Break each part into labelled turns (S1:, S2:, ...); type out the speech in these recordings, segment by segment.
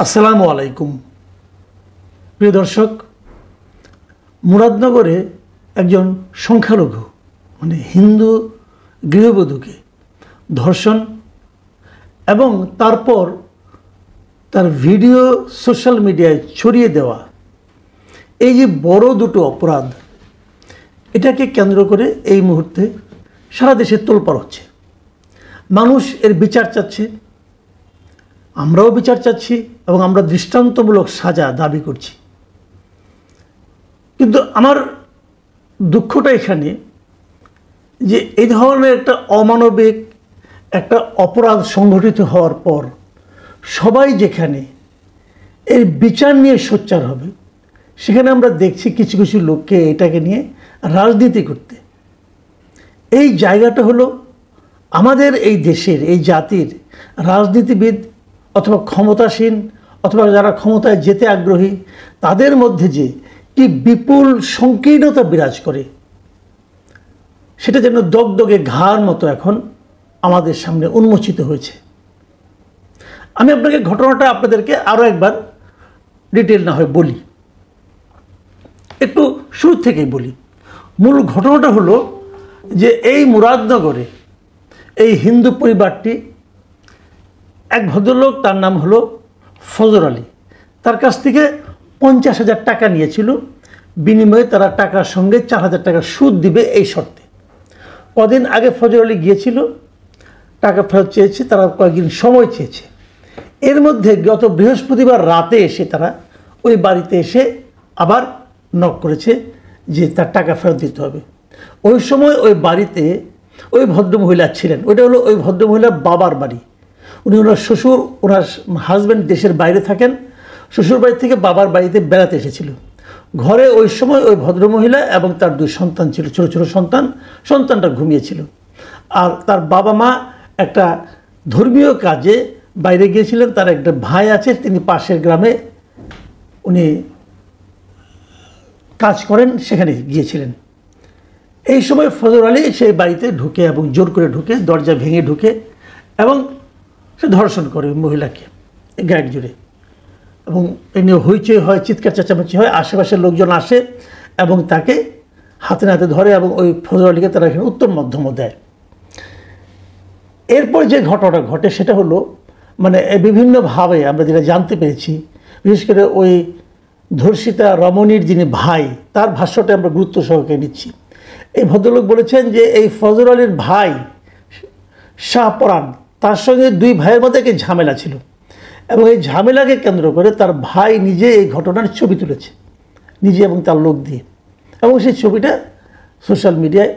S1: আসসালামু আলাইকুম প্রিয় দর্শক, মুরাদনগরে একজন সংখ্যালঘু হিন্দু গৃহবধূকে ধর্ষণ এবং তারপর তার ভিডিও সোশ্যাল মিডিয়ায় ছড়িয়ে দেওয়া, এই যে বড় দুটো অপরাধ, এটাকে কেন্দ্র করে এই মুহূর্তে সারা দেশে তোলপাড় হচ্ছে। মানুষ এর বিচার চাচ্ছে, আমরাও বিচার চাচ্ছি এবং আমরা দৃষ্টান্তমূলক সাজা দাবি করছি। কিন্তু আমার দুঃখটা এখানে যে এই ধরনের একটা অমানবিক একটা অপরাধ সংঘটিত হওয়ার পর সবাই যেখানে এর বিচার নিয়ে সোচ্চার হবে, সেখানে আমরা দেখছি কিছু কিছু লোককে এটাকে নিয়ে রাজনীতি করতে। এই জায়গাটা হলো আমাদের এই দেশের, এই জাতির রাজনীতিবিদ অথবা ক্ষমতাসীন অথবা যারা ক্ষমতায় যেতে আগ্রহী, তাদের মধ্যে যে কি বিপুল সংকীর্ণতা বিরাজ করে, সেটা যেন দগদগে ঘার মতো এখন আমাদের সামনে উন্মোচিত হয়েছে। আমি আপনাকে ঘটনাটা আপনাদেরকে আরও একবার ডিটেল না হয় বলি, একটু শুরু থেকেই বলি। মূল ঘটনাটা হলো যে এই মুরাদনগরে এই হিন্দু পরিবারটি, এক ভদ্রলোক, তার নাম হলো ফজর আলী, তার কাছ থেকে 50,000 টাকা নিয়েছিল। বিনিময়ে তারা টাকার সঙ্গে 4,000 টাকা সুদ দিবে এই শর্তে। কদিন আগে ফজর আলী গিয়েছিল, টাকা ফেরত চেয়েছে, তারা কয়েকদিন সময় চেয়েছে। এর মধ্যে গত বৃহস্পতিবার রাতে এসে তারা ওই বাড়িতে এসে আবার নক করেছে যে তার টাকা ফেরত দিতে হবে। ওই সময় ওই বাড়িতে ওই ভদ্রমহিলা ছিলেন। ওইটা হলো ওই ভদ্রমহিলার বাবার বাড়ি। উনি ওনার শ্বশুর, ওনার হাজব্যান্ড দেশের বাইরে থাকেন, শ্বশুর বাড়ি থেকে বাবার বাড়িতে বেড়াতে এসেছিল। ঘরে ওই সময় ওই ভদ্রমহিলা এবং তার 2 সন্তান ছিল, ছোটো ছোটো সন্তানটা ঘুমিয়েছিল। আর তার বাবা মা একটা ধর্মীয় কাজে বাইরে গিয়েছিলেন। তার একটা ভাই আছে, তিনি পাশের গ্রামে উনি কাজ করেন, সেখানে গিয়েছিলেন। এই সময় ফজর আলী সেই বাড়িতে ঢুকে এবং জোর করে ঢুকে, দরজা ভেঙে ঢুকে এবং সে ধর্ষণ করে মহিলাকে গায়ের জুড়ে। এবং এমনি হইচই হয়, চিৎকার চেঁচামেচি হয়, আশেপাশের লোকজন আসে এবং তাকে হাতে নাতে ধরে এবং ওই ফজর আলীকে তারা এখানে উত্তম মধ্যমও দেয়। এরপর যে ঘটনাটা ঘটে সেটা হলো বিভিন্নভাবে আমরা যেটা জানতে পেরেছি, বিশেষ করে ওই ধর্ষিতা রমণীর যিনি ভাই, তার ভাষ্যটা আমরা গুরুত্ব সহকারে নিচ্ছি। এই ভদ্রলোক বলেছেন যে এই ফজর আলীর ভাই শাহপরাণ, তার সঙ্গে 2 ভাইয়ের মধ্যে একটি ঝামেলা ছিল এবং এই ঝামেলাকে কেন্দ্র করে তার ভাই নিজে এই ঘটনার ছবি তুলেছে, নিজে এবং তার লোক দিয়ে, এবং সেই ছবিটা সোশ্যাল মিডিয়ায়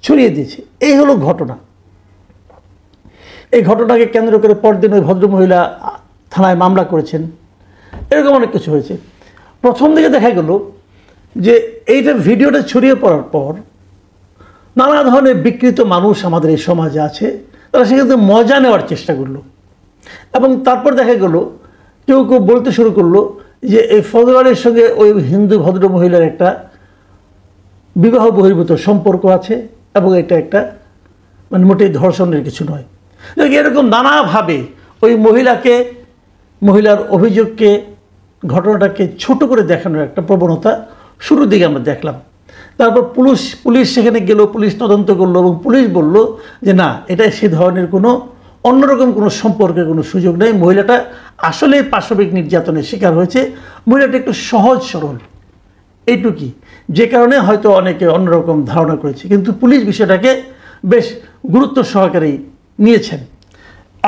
S1: ছড়িয়ে দিয়েছে। এই হলো ঘটনা। এই ঘটনাকে কেন্দ্র করে পরদিন ওই ভদ্রমহিলা থানায় মামলা করেছেন। এরকম অনেক কিছু হয়েছে। প্রথম দিকে দেখা গেল যে এইটা ভিডিওটা ছড়িয়ে পড়ার পর নানা ধরনের বিকৃত মানুষ আমাদের এই সমাজে আছে, তারা সেক্ষেত্রে মজা নেওয়ার চেষ্টা করলো। এবং তারপর দেখা গেল কেউ কেউ বলতে শুরু করলো যে এই ফজর আলীর সঙ্গে ওই হিন্দু ভদ্রমহিলার একটা বিবাহ বহির্ভূত সম্পর্ক আছে এবং এটা একটা মোটেই ধর্ষণের কিছু নয়। এরকম নানাভাবে ওই মহিলার অভিযোগকে, ঘটনাটাকে ছোট করে দেখানোর একটা প্রবণতা শুরুর দিকে আমরা দেখলাম। তারপর পুলিশ সেখানে গেল, পুলিশ তদন্ত করলো এবং পুলিশ বলল যে না, এটা সে ধরনের কোনো অন্যরকম কোনো সম্পর্কের কোনো সুযোগ নেই। মহিলাটা আসলে পাশবিক নির্যাতনের শিকার হয়েছে। মহিলাটা একটু সহজ সরল, এইটুকুই, যে কারণে হয়তো অনেকে অন্যরকম ধারণা করেছে। কিন্তু পুলিশ বিষয়টাকে বেশ গুরুত্ব সহকারেই নিয়েছেন।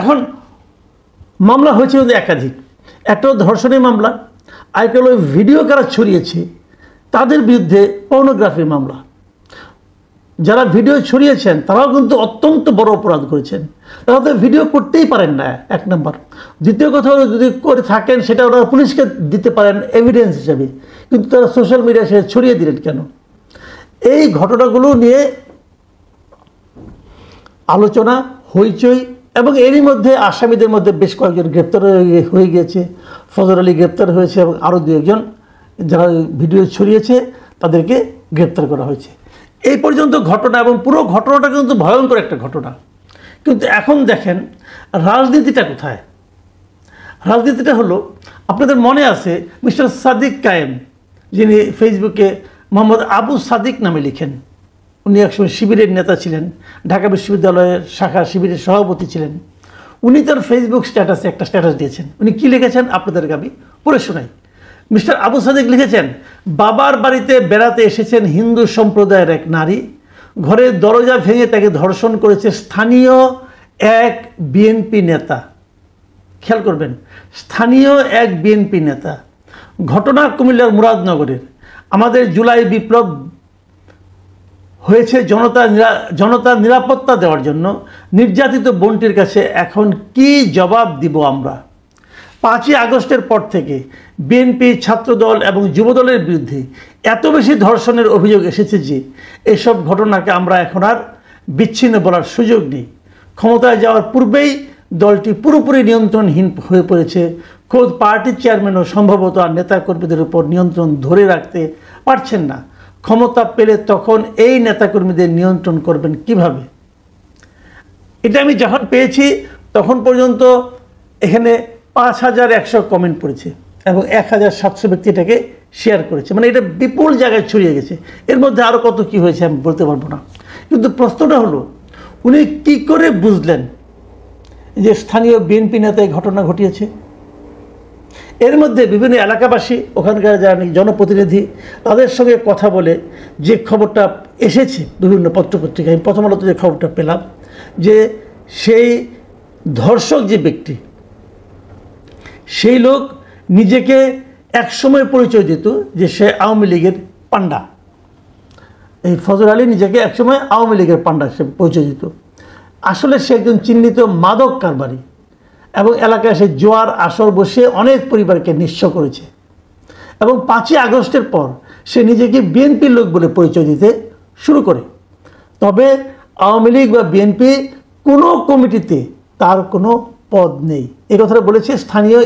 S1: এখন মামলা হয়েছে একাধিক। একটা ধর্ষণের মামলা, আরেকটা হলো ভিডিও কারা ছড়িয়েছে তাদের বিরুদ্ধে পর্নোগ্রাফির মামলা। যারা ভিডিও ছড়িয়েছেন তারাও কিন্তু অত্যন্ত বড় অপরাধ করেছেন। তারা তো ভিডিও করতেই পারেন না, 1 নম্বর। দ্বিতীয় কথা হলো, যদি করে থাকেন সেটা ওরা পুলিশকে দিতে পারেন এভিডেন্স হিসেবে, কিন্তু তারা সোশ্যাল মিডিয়ায় সে ছড়িয়ে দিলেন কেন? এই ঘটনাগুলো নিয়ে আলোচনা, হইচই, এবং এরই মধ্যে আসামিদের মধ্যে বেশ কয়েকজন গ্রেপ্তার হয়ে গিয়েছে। ফজর আলী গ্রেপ্তার হয়েছে এবং আরও 2-1জন যারা ভিডিও ছড়িয়েছে তাদেরকে গ্রেপ্তার করা হয়েছে। এই পর্যন্ত ঘটনা, এবং পুরো ঘটনাটা কিন্তু ভয়ঙ্কর একটা ঘটনা। কিন্তু এখন দেখেন রাজনীতিটা কোথায়। রাজনীতিটা হলো, আপনাদের মনে আছে মিস্টার সাদিক কায়েম, যিনি ফেসবুকে মোহাম্মদ আবু সাদিক নামে লিখেন, উনি একসময় শিবিরের নেতা ছিলেন, ঢাকা বিশ্ববিদ্যালয়ের শাখা শিবিরের সভাপতি ছিলেন। উনি তার ফেসবুক স্ট্যাটাসে একটা স্ট্যাটাস দিয়েছেন। উনি কি লিখেছেন আপনাদেরকে আমি পড়ে শোনাই। মিস্টার আবু সাদিক লিখেছেন, বাবার বাড়িতে বেড়াতে এসেছেন হিন্দু সম্প্রদায়ের এক নারী, ঘরের দরজা ভেঙে তাকে ধর্ষণ করেছে স্থানীয় এক বিএনপি নেতা। খেয়াল করবেন, স্থানীয় এক বিএনপি নেতা। ঘটনা কুমিল্লার মুরাদনগরের। আমাদের জুলাই বিপ্লব হয়েছে জনতার নিরাপত্তা দেওয়ার জন্য। নির্যাতিত বোনটির কাছে এখন কি জবাব দিব আমরা? 5ই আগস্টের পর থেকে বিএনপি, ছাত্রদল এবং যুবদলের বিরুদ্ধে এত বেশি ধর্ষণের অভিযোগ এসেছে যে এসব ঘটনাকে আমরা এখন আর বিচ্ছিন্ন বলার সুযোগ নেই। ক্ষমতায় যাওয়ার পূর্বেই দলটি পুরোপুরি নিয়ন্ত্রণহীন হয়ে পড়েছে। খোদ পার্টির চেয়ারম্যানও সম্ভবত আর নেতাকর্মীদের উপর নিয়ন্ত্রণ ধরে রাখতে পারছেন না। ক্ষমতা পেলে তখন এই নেতাকর্মীদের নিয়ন্ত্রণ করবেন কিভাবে? এটা আমি যখন পেয়েছি তখন পর্যন্ত এখানে 5100 কমেন্ট পড়েছে এবং 1700 ব্যক্তি এটাকে শেয়ার করেছে। মানে এটা বিপুল জায়গায় ছড়িয়ে গেছে। এর মধ্যে আরও কত কি হয়েছে আমি বলতে পারবো না। কিন্তু প্রশ্নটা হলো, উনি কি করে বুঝলেন যে স্থানীয় বিএনপি নেতা এই ঘটনা ঘটিয়েছে? এর মধ্যে বিভিন্ন এলাকাবাসী, ওখানকার যারা জনপ্রতিনিধি, তাদের সঙ্গে কথা বলে যে খবরটা এসেছে বিভিন্ন পত্রপত্রিকায়, আমি প্রথম আলোতে যে খবরটা পেলাম যে সেই ধর্ষক যে ব্যক্তি, সেই লোক নিজেকে একসময় পরিচয় দিত যে সে আওয়ামী লীগের পান্ডা। এই ফজর আলী নিজেকে একসময় আওয়ামী লীগের পান্ডা হিসেবে পরিচয় দিত। আসলে সে একজন চিহ্নিত মাদক কারবারি এবং এলাকায় সে জোয়ার আসর বসে অনেক পরিবারকে নিঃস্ব করেছে। এবং 5ই আগস্টের পর সে নিজেকে বিএনপির লোক বলে পরিচয় দিতে শুরু করে। তবে আওয়ামী লীগ বা বিএনপি কোনো কমিটিতে তার কোনো পদ নেই। এই কথাটা বলেছে স্থানীয়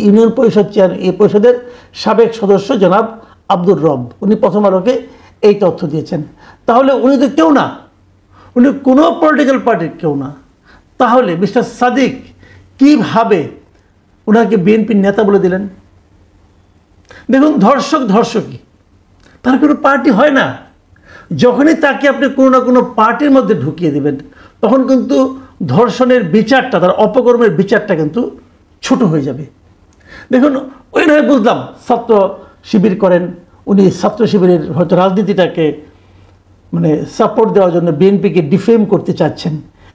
S1: ইউনিয়ন পরিষদের সাবেক সদস্য জনাব আব্দুর রব। উনি প্রথম আলোকে এই তথ্য দিয়েছেন। তাহলে উনি তো কেউ না, উনি কোনো পলিটিক্যাল পার্টির কেউ না। তাহলে মিস্টার সাদিক কিভাবে ওনাকে বিএনপির নেতা বলে দিলেন? দেখুন, ধর্ষকই তার কোনো পার্টি হয় না। যখনই তাকে আপনি কোনো না কোনো পার্টির মধ্যে ঢুকিয়ে দেবেন, তখন কিন্তু ধর্ষণের বিচারটা, তার অপকর্মের বিচারটা কিন্তু ছোট হয়ে যাবে। দেখুন, ওই নয় বুঝলাম ছাত্র শিবির করেন, উনি ছাত্র শিবিরের হয়তো রাজনীতিটাকে মানে সাপোর্ট দেওয়ার জন্য বিএনপিকে ডিফেম করতে চাচ্ছেন,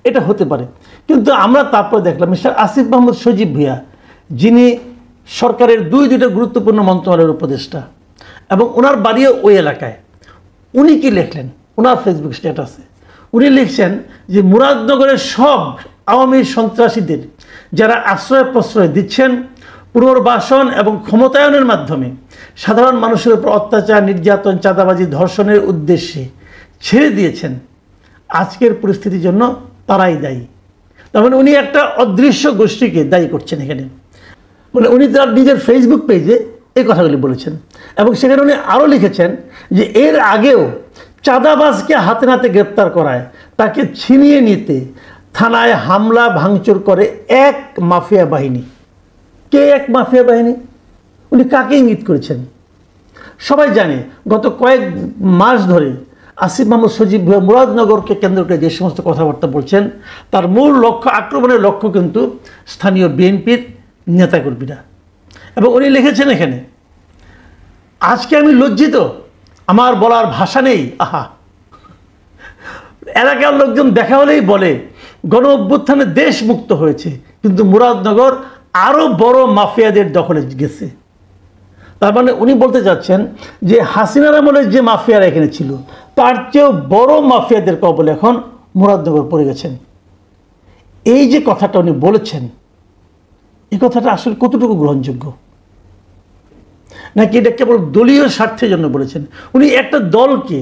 S1: এটা হতে পারে। কিন্তু আমরা তারপর দেখলাম মিস্টার আসিফ মাহমুদ সজীব ভুঁইয়া, যিনি সরকারের দুইটা গুরুত্বপূর্ণ মন্ত্রণালয়ের উপদেষ্টা এবং ওনার বাড়িও ওই এলাকায়, উনি কি লিখলেন ওনার ফেসবুক স্ট্যাটাসে? উনি লিখছেন যে মুরাদনগরের সব আওয়ামী সন্ত্রাসীদের যারা আশ্রয় প্রশ্রয় দিচ্ছেন, পুনর্বাসন এবং ক্ষমতায়নের মাধ্যমে সাধারণ মানুষের উপর অত্যাচার, নির্যাতন, চাঁদাবাজি, ধর্ষণের উদ্দেশ্যে ছেড়ে দিয়েছেন, আজকের পরিস্থিতির জন্য তারাই দায়ী। তার মানে উনি একটা অদৃশ্য গোষ্ঠীকে দায়ী করছেন এখানে। মানে উনি তার নিজের ফেসবুক পেজে এই কথাগুলি বলেছেন এবং সেখানে উনি আরও লিখেছেন যে এর আগেও চাঁদাবাজকে হাতে নাতে গ্রেপ্তার করায় তাকে ছিনিয়ে নিতে থানায় হামলা ভাঙচুর করে এক মাফিয়া বাহিনী। কে এক মাফিয়া বাহিনী? উনি কাকে ইঙ্গিত করেছেন? সবাই জানে গত কয়েক মাস ধরে আসিফ মাহমুদ সজীব ভুঁইয়া মুরাদনগরকে কেন্দ্র করে যে সমস্ত কথাবার্তা বলছেন, তার মূল লক্ষ্য, আক্রমণের লক্ষ্য কিন্তু স্থানীয় বিএনপির নেতাকর্মীরা। এবং উনি লিখেছেন এখানে, আজকে আমি লজ্জিত, আমার বলার ভাষা নেই। আহা, এলাকার লোকজন দেখা হলেই বলে গণ অভ্যুত্থানে দেশ মুক্ত হয়েছে, কিন্তু মুরাদনগর আরও বড় মাফিয়াদের দখলে গেছে। তার মানে উনি বলতে চাচ্ছেন যে হাসিনার আমলে যে মাফিয়ারা এখানে ছিল, তার চেয়েও বড় মাফিয়াদের কবলে এখন মুরাদনগর পড়ে গেছেন। এই যে কথাটা উনি বলেছেন, এই কথাটা আসলে কতটুকু গ্রহণযোগ্য? নাকি এটা কেবল দলীয় স্বার্থের জন্য বলেছেন? উনি একটা দলকে,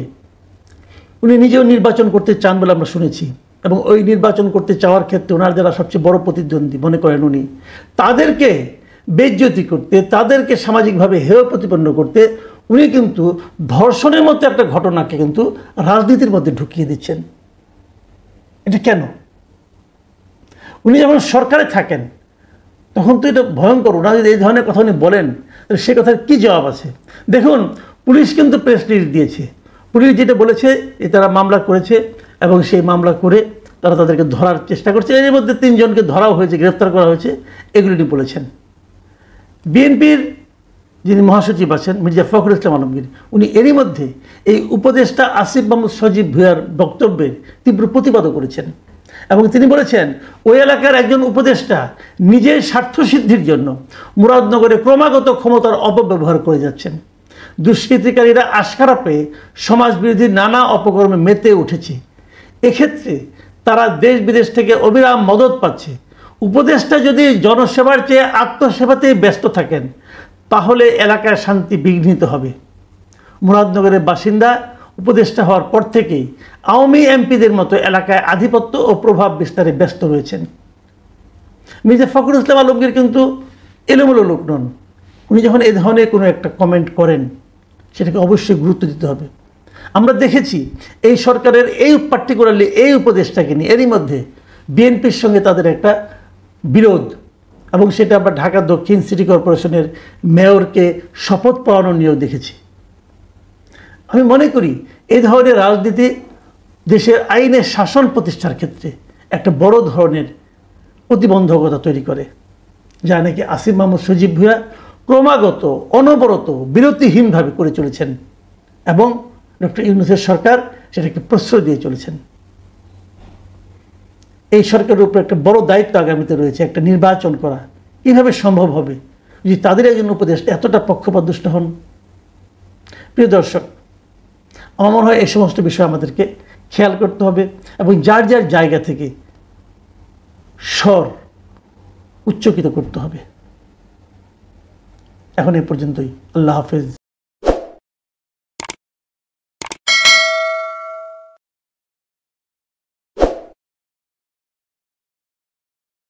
S1: উনি নিজেও নির্বাচন করতে চান বলে আমরা শুনেছি, এবং ওই নির্বাচন করতে চাওয়ার ক্ষেত্রে ওনার যারা সবচেয়ে বড় প্রতিদ্বন্দ্বী মনে করেন উনি, তাদেরকে বেইজ্জতি করতে, তাদেরকে সামাজিকভাবে হেয় প্রতিপন্ন করতে উনি কিন্তু ধর্ষণের মতো একটা ঘটনাকে কিন্তু রাজনীতির মধ্যে ঢুকিয়ে দিচ্ছেন। এটা কেন? উনি যখন সরকারে থাকেন তখন তো এটা ভয়ঙ্কর। ওনারা যদি এই ধরনের কথা উনি বলেন তাহলে সে কথার কী জবাব আছে? দেখুন, পুলিশ কিন্তু প্রেস রিলিজ দিয়েছে। পুলিশ যেটা বলেছে যে তারা মামলা করেছে এবং সেই মামলা করে তারা তাদেরকে ধরার চেষ্টা করছে। এর মধ্যে 3 জনকে ধরাও হয়েছে, গ্রেফতার করা হয়েছে, এগুলি উনি বলেছেন। বিএনপির যিনি মহাসচিব আছেন মির্জা ফখরুল ইসলাম আলমগীর, উনি এরই মধ্যে এই উপদেষ্টা আসিফ মাহমুদ সজীব ভুঁইয়ার বক্তব্যের তীব্র প্রতিবাদও করেছেন এবং তিনি বলেছেন ওই এলাকার একজন উপদেষ্টা নিজের স্বার্থসিদ্ধির জন্য মুরাদনগরে ক্রমাগত ক্ষমতার অপব্যবহার করে যাচ্ছেন। দুষ্কৃতিকারীরা আশকারা পেয়ে সমাজবিরোধী নানা অপকর্মে মেতে উঠেছে। এক্ষেত্রে তারা দেশ বিদেশ থেকে অবিরাম মদত পাচ্ছে। উপদেষ্টা যদি জনসেবার চেয়ে আত্মসেবাতেই ব্যস্ত থাকেন তাহলে এলাকার শান্তি বিঘ্নিত হবে। মুরাদনগরের বাসিন্দা উপদেষ্টা হওয়ার পর থেকেই আওয়ামী এমপিদের মতো এলাকায় আধিপত্য ও প্রভাব বিস্তারে ব্যস্ত রয়েছেন। মির্জা ফখরুল ইসলাম আলমগীর কিন্তু এলোমেলো লোক নন। উনি যখন এ ধরনের কোনো একটা কমেন্ট করেন সেটাকে অবশ্যই গুরুত্ব দিতে হবে। আমরা দেখেছি এই সরকারের এই পার্টিকুলারলি এই উপদেষ্টাকে নিয়ে এরই মধ্যে বিএনপির সঙ্গে তাদের একটা বিরোধ, এবং সেটা আমরা ঢাকা দক্ষিণ সিটি কর্পোরেশনের মেয়রকে শপথ পড়ানো নিয়েও দেখেছি। আমি মনে করি এই ধরনের রাজনীতি দেশের আইনের শাসন প্রতিষ্ঠার ক্ষেত্রে একটা বড় ধরনের প্রতিবন্ধকতা তৈরি করে, যা নাকি আসিফ মাহমুদ সজীব ভুঁইয়া ক্রমাগত অনবরত বিরতিহীনভাবে করে চলেছেন এবং ডক্টর ইউনূসের সরকার সেটাকে প্রশ্রয় দিয়ে চলেছেন। এই সরকারের উপর একটা বড় দায়িত্ব আগামীতে রয়েছে, একটা নির্বাচন করা। কীভাবে সম্ভব হবে যদি তাদের একজন উপদেষ্টা এতটা পক্ষপাতদুষ্ট হন? প্রিয় দর্শক, আমার মনে হয় এই সমস্ত বিষয় আমাদেরকে খেয়াল করতে হবে এবং যার যার জায়গা থেকে স্বর উচ্চকিত করতে হবে। এখন এ পর্যন্তই। আল্লাহ হাফেজ।